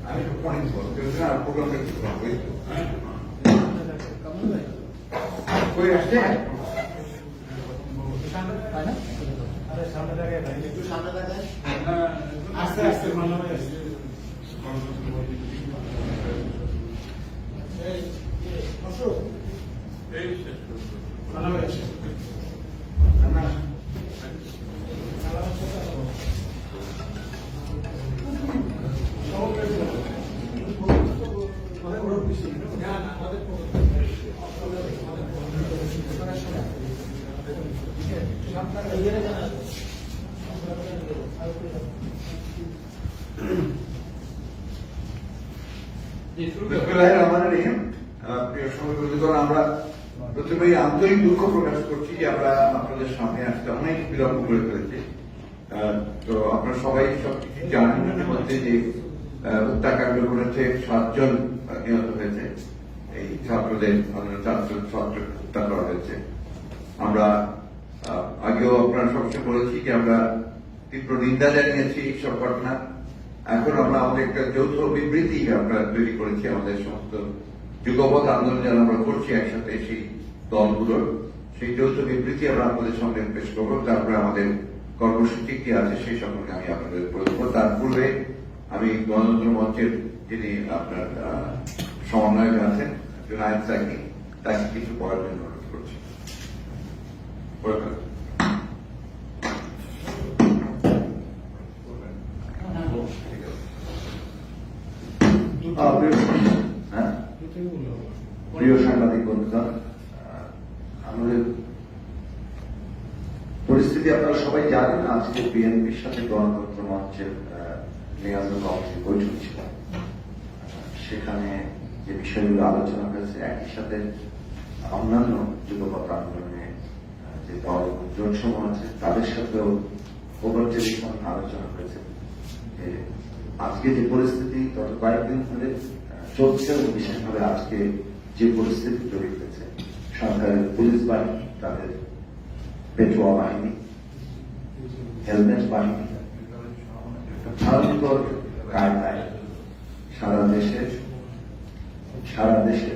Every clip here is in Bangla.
আমি পয়েন্ট বলতে আর প্রোগ্রামটা কি করবো কই আসছে সামনে জায়গায় একটু সামনে জায়গায় আস্তে আস্তে ভালো হয়ে আসছে ভালো হয়ে আসছে আমরা প্রথমেই আন্তরিক দুঃখ প্রকাশ করছি যে আমরা আপনাদের সামনে আসতে অনেক বিলম্ব করে ফেলেছি। তো আপনারা সবাই সবকিছু জানেন মধ্যে যে হত্যাকাণ্ড ঘটেছে 7 জন নিহত হয়েছে, এই ছাত্রদের ছাত্র হত্যা করা হয়েছে। আমরা আগেও আপনারা সবসময় বলেছি যে আমরা তীব্র নিন্দা জানিয়েছি এইসব ঘটনা। এখন আমরা আমাদের একটা যৌথ বিবৃতি আমরা তৈরি করেছি, আমাদের সমস্ত যুগপৎ আন্দোলন যারা আমরা করছি একসাথে সেই দলগুলোর, সেই যৌথ বিবৃতি আমরা আপনাদের সামনে পেশ করবো। তারপরে আমাদের কর্মসূচি কি আছে সেই সম্পর্কে আমি আপনাদের বলব। তার পূর্বে আমি গণতন্ত্র মঞ্চের যিনি আপনার সমন্বয়ক আছেন জুনায়েদ সাকি, তাকে কিছু বলার জন্য অনুরোধ করছি। প্রিয় সাংবাদিক বন্ধুগণ, আমাদের পরিস্থিতি আপনারা সবাই জানেন। আজকে বিএনপির সাথে গণতন্ত্র মঞ্চের নিয়াজুল কমিটির বৈঠক ছিল। সেখানে যে বিষয়গুলো আলোচনা হয়েছে, একই সাথে অন্যান্য যুগপৎ আন্দোলনে যে দল জোট সমূহ আছে তাদের সাথেও ওভারটেলিফোন আলোচনা হয়েছে যে আজকে যে পরিস্থিতি গত কয়েকদিন ধরে চলছে এবং বিশেষভাবে আজকে যে পরিস্থিতি তৈরি হয়েছে, সরকারের পুলিশ বাহিনী, তাদের পেট্রোয়া বাহিনী, হেলমেট বাহিনী ভয়ঙ্কর কায়দায় সারা দেশে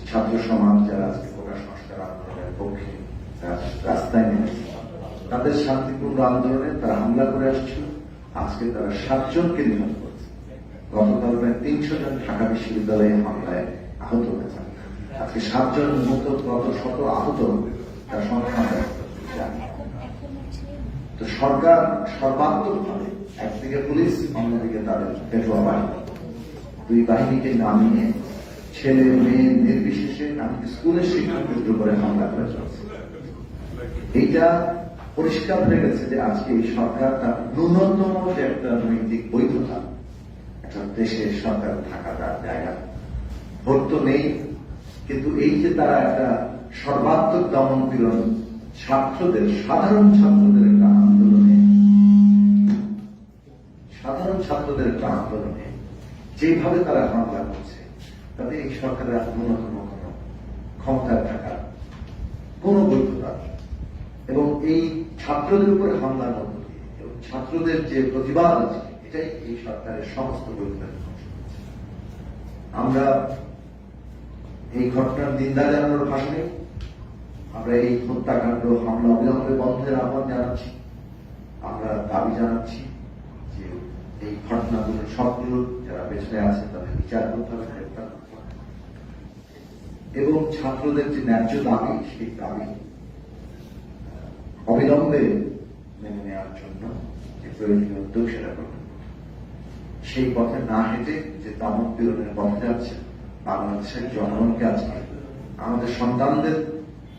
ছাত্র সমাজ যারা আজকে কোটা সংস্কার আন্দোলনের পক্ষে রাস্তায় নেমেছে, তাদের শান্তিপূর্ণ আন্দোলনে তারা হামলা করে আসছিল। আজকে তারা 7 জনকে নিহত করেছে। গতকাল প্রায় 300 জন ঢাকা বিশ্ববিদ্যালয়ে হামলায় আহত হয়েছে। আজকে 7 জন নিহত, গত 100 আহত, তার সংখ্যা জানি। তো সরকার সর্বাত্মকভাবে একদিকে পুলিশ, অন্যদিকে তাদের পেট্রোয়া বাহিনী, দুই বাহিনীকে নামিয়ে ছেলে মেয়ে নির্বিশেষে এমনকি স্কুলের শিক্ষকদের উপরে হামলা করে চলছে। এইটা পরিষ্কার হয়ে গেছে যে আজকে এই সরকার তার ন্যূনতম যে একটা নৈতিক বৈধতা, একটা দেশের সরকার থাকা তার জায়গা, ভোট তো নেই, কিন্তু এই যে তারা একটা সর্বাত্মক দমন পীড়ন ছাত্রদের, সাধারণ ছাত্রদের একটা আন্দোলনে যেভাবে তারা হামলা করছে, তাতে এই সরকারের ন্যূনতম কোন ক্ষমতায় থাকার কোন বৈধতা, এবং এই ছাত্রদের উপরে হামলার মধ্য দিয়ে এবং ছাত্রদের যে প্রতিবাদ আছে, এটাই এই সরকারের সমস্ত বৈধতার ধ্বংস করছে। আমরা এই ঘটনার নিন্দা জানানোর ভাষণে আমরা এই হত্যাকাণ্ড, হামলা অবিলম্বে বন্ধের আহ্বান জানাচ্ছি। আমরা দাবি জানাচ্ছি যে এই ঘটনাগুলো সবগুলো যারা পেছনে আছে তাদের বিচার করতে হবে, গ্রেপ্তার করতে হবে, এবং ছাত্রদের যে ন্যায্য দাবি, সেই দাবি অবিলম্বে মেনে নেওয়ার জন্য যে প্রয়োজনীয় উদ্যোগ সেটা গ্রহণ করবে। সেই পথে না হেঁটে যে দমন পীড়নের পথে যাচ্ছে, বাংলাদেশের জনগণকে আজকে আমাদের সন্তানদের,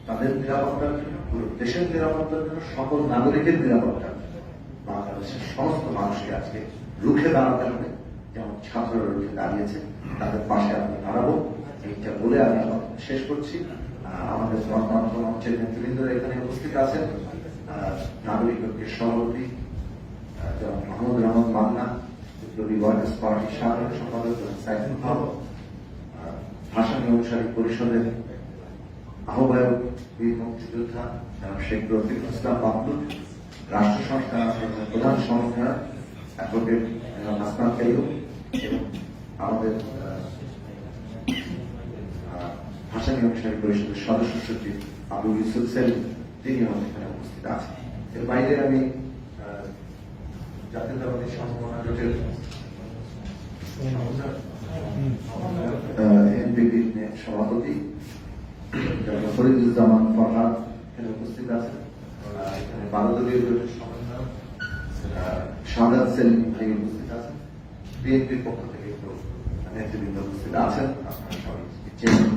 তাদের নিরাপত্তার জন্য, পুরো দেশের নিরাপত্তার জন্য, সকল নাগরিকের নিরাপত্তার জন্য বাংলাদেশের সমস্ত মানুষকে আজকে রুখে দাঁড়াতে হবে। যেমন ছাত্ররা রুখে দাঁড়িয়েছে, তাদের পাশে আমরা দাঁড়াবো। এইটা বলে আমি শেষ করছি। আমাদের গণতন্ত্র মঞ্চের নেতৃবৃন্দরা এখানে উপস্থিত আছেন। নাগরিক ঐক্যের সভাপতি যেমন মোহাম্মদ রহমান মান্না, বিপ্লবী ওয়ার্কার্স পার্টির সাধারণ সম্পাদক সাইফুল হক, ভাষানী অনুসারী পরিষদের আহ্বায়ক বীর মুক্তিযোদ্ধা শেখ রফিকুল ইসলাম মাহমুদ, রাষ্ট্র সংস্কার প্রধান সংস্কার অ্যাডভোকেট হাসনাত কাইয়ুম এবং আমাদের ভাষা নিয়মসারী পরিষদের সদস্য সচিব আবু ইউসুফ সেলিম, তিনি আমাদের এখানে উপস্থিত আছেন। এর বাইরে আমি জাতীয়তাবাদী সম্ভাবনা জোটের এনপিপি সভাপতি ডক্টর ফরিদুজ্জামান ফরহাদ এখানে উপস্থিত আছেন। এখানে 12 দলীয় জোটের সমন্বয়ক শাহাদাত সেলিম ভাই উপস্থিত আছেন। বিএনপির পক্ষ থেকে একটু নেতৃবৃন্দ উপস্থিত আছেন, আপনারা সবাই চেনেন।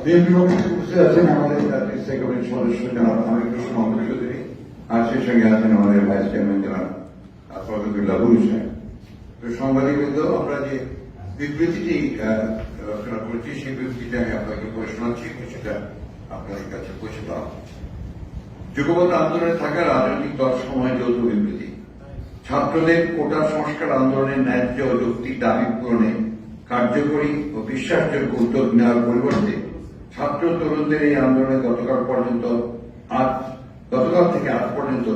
বিএনপি উপস্থিত আছেন আমাদের জাতীয় স্থায়ী কমিটির সদস্য জনাব আমির হোসেন মোহাম্মদ চৌধুরী, আর সেই সঙ্গে আছেন আমাদের ভাইস চেয়ারম্যান জনাব ফজলুল্লাহ বুলু সাহেব। তো সাংবাদিকবৃন্দ, আমরা যে বিবৃতিটি রচনা করেছি সেই বিবৃতিটা আমি আপনাকে পড়ে শোনাচ্ছি, সেটা আপনাদের কাছে পৌঁছে দেওয়া। যুগপৎ আন্দোলনে থাকা রাজনৈতিক দল সময় যৌথ বিবৃতি। ছাত্রদের কোটা সংস্কার আন্দোলনের ন্যায্য ও যৌক্তিক দাবি পূরণে কার্যকরী ও বিশ্বাসযোগ্য উদ্যোগ নেওয়ার পরিবর্তে ছাত্র তরুণদের এই আন্দোলনে গতকাল থেকে আজ পর্যন্ত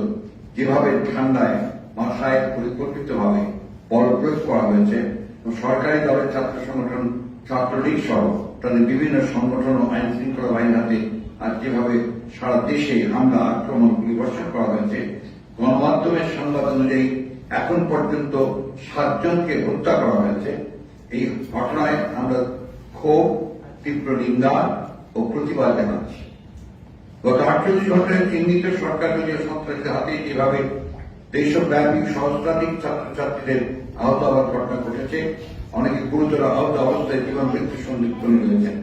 যেভাবে ঠান্ডায় মাথায় পরিকল্পিতভাবে বল প্রয়োগ করা হয়েছে, সরকারি দলের ছাত্র সংগঠন ছাত্রলীগ সহ তাদের বিভিন্ন সংগঠন ও আইন শৃঙ্খলা বাহিনীর হাতে আজ যেভাবে সারা দেশে হামলা আক্রমণ পরিবর্তন করা হয়েছে, গণমাধ্যমের সংবাদ অনুযায়ী এখন পর্যন্ত 7 জনকে হত্যা করা হয়েছে, এই ঘটনায় আমরা ক্ষোভ, তীব্র নিন্দা ও প্রতিবাদ জানাচ্ছি। গত 48 ঘন্টায় চিহ্নিত সরকার দলীয় সন্ত্রাসীদের হাতে যেভাবে দেশব্যাপী সহস্রাধিক ছাত্রছাত্রীদের আহত হওয়ার ঘটনা ঘটেছে, অনেকে গুরুতর আহত অবস্থায় জীবন মৃত্যুর সন্ধিক্ষণ রয়েছেন।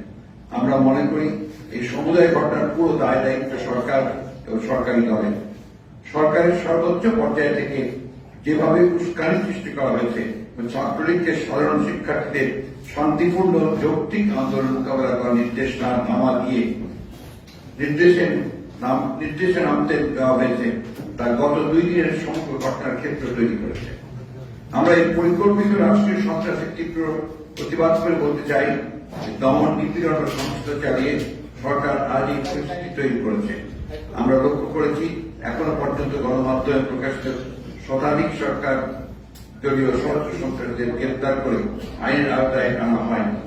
আমরা মনে করি এই সমুদায় ঘটনার পুরো দায় দায়িত্ব সরকার এবং সরকারি দলের। সরকারের সর্বোচ্চ পর্যায় থেকে যেভাবে উস্কানি সৃষ্টি করা হয়েছে, ছাত্রলীগকে সাধারণ শিক্ষার্থীদের শান্তিপূর্ণ যৌক্তিক আন্দোলন মোকাবেলা করার নির্দেশ নামা দিয়ে নির্দেশে নামতে দেওয়া হয়েছে, তা গত 2 দিনের সমগ্র ঘটনার ক্ষেত্র তৈরি করেছে। আমরা এই পরিকল্পিত রাষ্ট্রীয় সন্ত্রাসের তীব্র প্রতিবাদ করে বলতে চাই, দমন নিপীড়ন ও সংস্থা চালিয়ে সরকার আজ এই পরিস্থিতি তৈরি করেছে। আমরা লক্ষ্য করেছি এখনো পর্যন্ত গণমাধ্যমে প্রকাশিত শতাধিক সরকার দলীয় সশস্ত্র সন্ত্রাসীদের গ্রেপ্তার করে আইনের আওতায় আনা হয়নি।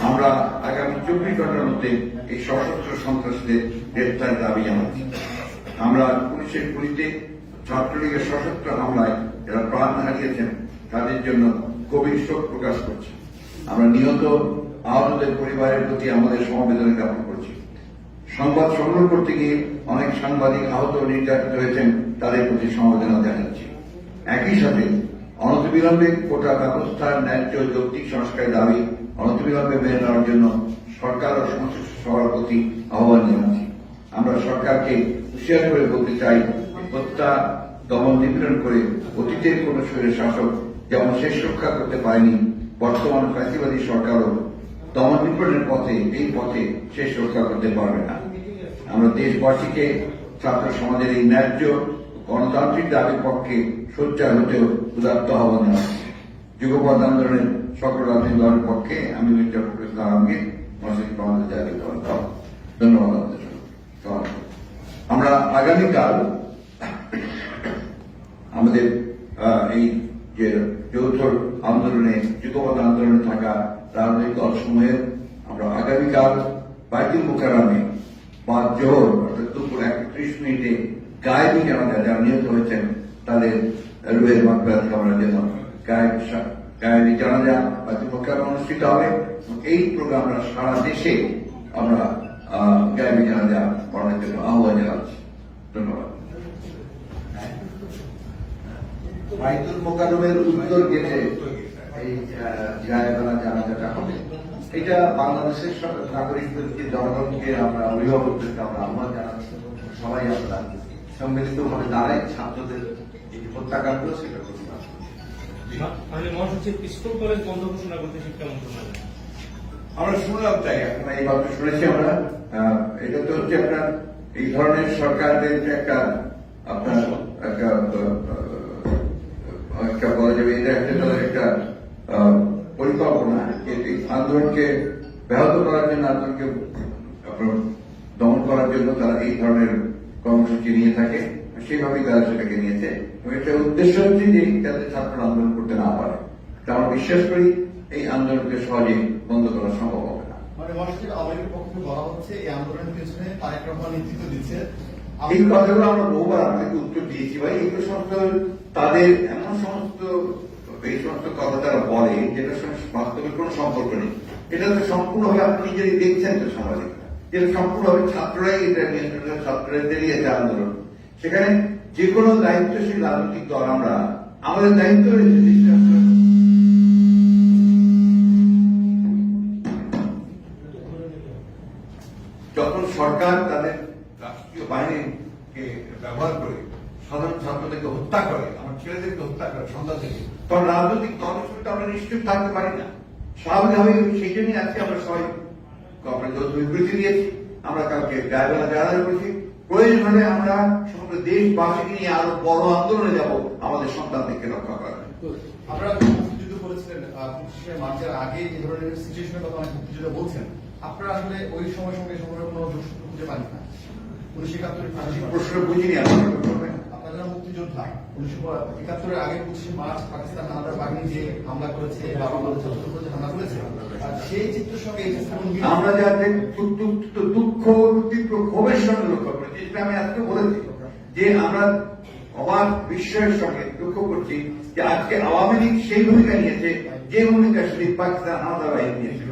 আমরা আগামী 24 ঘন্টার মধ্যে এই সশস্ত্র সন্ত্রাসীদের গ্রেপ্তারের দাবি জানাচ্ছি। আমরা পুলিশের গুলিতে ছাত্রলীগের সশস্ত্র হামলায় যারা প্রাণ হারিয়েছেন তাদের জন্য গভীর শোক প্রকাশ করছি। আমরা নিহত আহতদের পরিবারের প্রতি আমাদের সমবেদনা জ্ঞাপন করছি। সংবাদ সংগ্রহ করতে গিয়ে অনেক সাংবাদিক আহত ও নির্যাতিত হয়েছেন, তাদের প্রতি সমবেদনা জানাচ্ছি। একই সাথে অনতিবিলম্বে কোটা ব্যবস্থার ন্যায্য যৌক্তিক সংস্কারের দাবি অনতিবিলম্বে মেনে নেওয়ার জন্য সরকার ও সংশ্লিষ্ট সবার প্রতি আহ্বান জানাচ্ছি। আমরা সরকারকে হুঁশিয়ার করে বলতে চাই, হত্যা, দমন নিপীড়ন করে অতীতের কোন শরীরের শাসক যেমন শেষ রক্ষা করতে পারেনি, বর্তমান ফ্যাসিবাদী সরকারও দমন নিপীড়নের এই পথে শেষ রক্ষা করতে পারবে না। আমরা দেশবাসীকে ছাত্র সমাজের এই ন্যায্য গণতান্ত্রিক দাবির পক্ষে সোচ্চার হতেও উদাত্ত আহ্বান জানাচ্ছি। যুগপৎ আন্দোলনের সকল রাজনৈতিক দলের পক্ষে আমি মির্জা ফখরুল ইসলাম আলমগীর, মহাসচিব বাংলাদেশ জাতীয়তাবাদী দল। ধন্যবাদ আপনাদের সবাই। আমরা আগামীকাল আমাদের এই যে যৌথ আন্দোলনে যুগপৎ আন্দোলনে থাকা রাজনৈতিক দলসমূহের আমরা আগামীকাল বাইতুল মুকাররমে 5 জোহর অর্থাৎ দুপুর 31 মিনিটে গায়েবী জানাজা যারা নিহত হয়েছেন তাদের রুহের মাগফিরাত কামনার জন্য গায়েবী জানাজা বাইতুল মুকাররমে অনুষ্ঠিত হবে। এই প্রোগ্রামটা সারা দেশে আমরা গায়েবী জানাজা পড়ানোর জন্য আহ্বান জানাচ্ছি। ধন্যবাদ। বাইতুল মোকাররমের উত্তর গেটে এই গায়েবানা জানাজাটা হবে। এটা বাংলাদেশের নাগরিকদেরকে, জনগণকে, আমরা অভিভাবকদেরকে আমরা আহ্বান জানাচ্ছি, সবাই আমরা সম্মিলিত ভাবে দাঁড়াই ছাত্রদের এই হত্যাকাণ্ড সেটা প্রতিবাদ করছি। মহাসচিব, স্কুল কলেজ বন্ধ ঘোষণা করতে শিক্ষা মন্ত্রণালয়। আমরা শুনলাম, তাই এখন এই ব্যাপারে শুনেছি আমরা। এটা তো হচ্ছে আপনার এই ধরনের সরকারের একটা আপনার একটা বলা যাবে, এটা একটা তাদের একটা পরিকল্পনা এই আন্দোলনকে ব্যাহত করার জন্য, আন্দোলনকে দমন করার জন্য তারা এই ধরনের কর্মসূচি নিয়ে থাকে, সেইভাবেই তারা সেটাকে নিয়েছে। এবং এটার উদ্দেশ্য হচ্ছে যে যাতে ছাত্ররা আন্দোলন করতে না পারে। তা আমরা বিশ্বাস করি এই আন্দোলনকে সহজে বন্ধ করা সম্ভব হবে না। মানে মহাসচিব, আওয়ামী লীগের পক্ষ থেকে বলা হচ্ছে এই আন্দোলনের পেছনে তারেক রহমান নেতৃত্ব দিচ্ছে। এই কথাগুলো আমরা বহুবার আপনাকে উত্তর দিয়েছি ভাই। এগুলো সমস্ত তাদের এমন সমস্ত এই সমস্ত কথা তারা বলে যেটার সঙ্গে বাস্তবের কোনো সম্পর্ক নেই। এটা তো সম্পূর্ণভাবে আপনি নিজেরই দেখছেন তো সাংবাদিকরা, যেটা সম্পূর্ণভাবে ছাত্ররাই এটা নিয়ন্ত্রণ করে, ছাত্ররাই চালিয়েছে আন্দোলন। সেখানে যে কোনো দায়িত্বশীল রাজনৈতিক দল আমরা আমাদের দায়িত্ব রয়েছে চেষ্টা করে। যখন সরকার তাদের রাষ্ট্রীয় বাহিনীকে ব্যবহার করে সাধারণ ছাত্রদেরকে হত্যা করে, আমার ছেলেদেরকে হত্যা করে সন্তানদেরকে, তখন রাজনৈতিক দল হিসেবে আমরা নিশ্চয় থাকতে পারি না। স্বাভাবিকভাবে সেই জন্যই আজকে আমরা সবাই বিবৃতি দিয়েছি, আমরা কালকে গায়েবেলা জানাজা করেছি। প্রয়োজন হলে আমরা সমগ্র দেশবাসীকে নিয়ে আরো বড় আন্দোলনে যাব আমাদের সন্তানদেরকে রক্ষা করার। আপনারা মুক্তিযুদ্ধ করেছিলেন 25শে মার্চের আগে এই ধরনের সিচুয়েশনের কথা অনেক মুক্তিযুদ্ধ বলছেন, আপনারা আসলে ওই সময় সঙ্গে সময়ের কোনো যোগসূত্র খুঁজে পান না? 1971 প্রশ্ন বুঝিনি আপনারা করবেন। আপনারা মুক্তিযোদ্ধা, 1971 আগে 25শে মার্চ পাকিস্তান হানাদার বাহিনী যে হামলা করেছে বা বাংলাদেশ ছাত্র যে হামলা করেছে, আর সেই চিত্রের সঙ্গে এই চিত্র আমরা যাতে দুঃখ তীব্র ক্ষোভের সঙ্গে লক্ষ্য করেছি, যেটা আমি আজকে বলেছি যে আমরা অবাক বিস্ময়ের সঙ্গে লক্ষ্য করছি যে আজকে আওয়ামী লীগ সেই ভূমিকা নিয়েছে যে ভূমিকা সেটি পাকিস্তান হানাদার বাহিনী নিয়েছিল।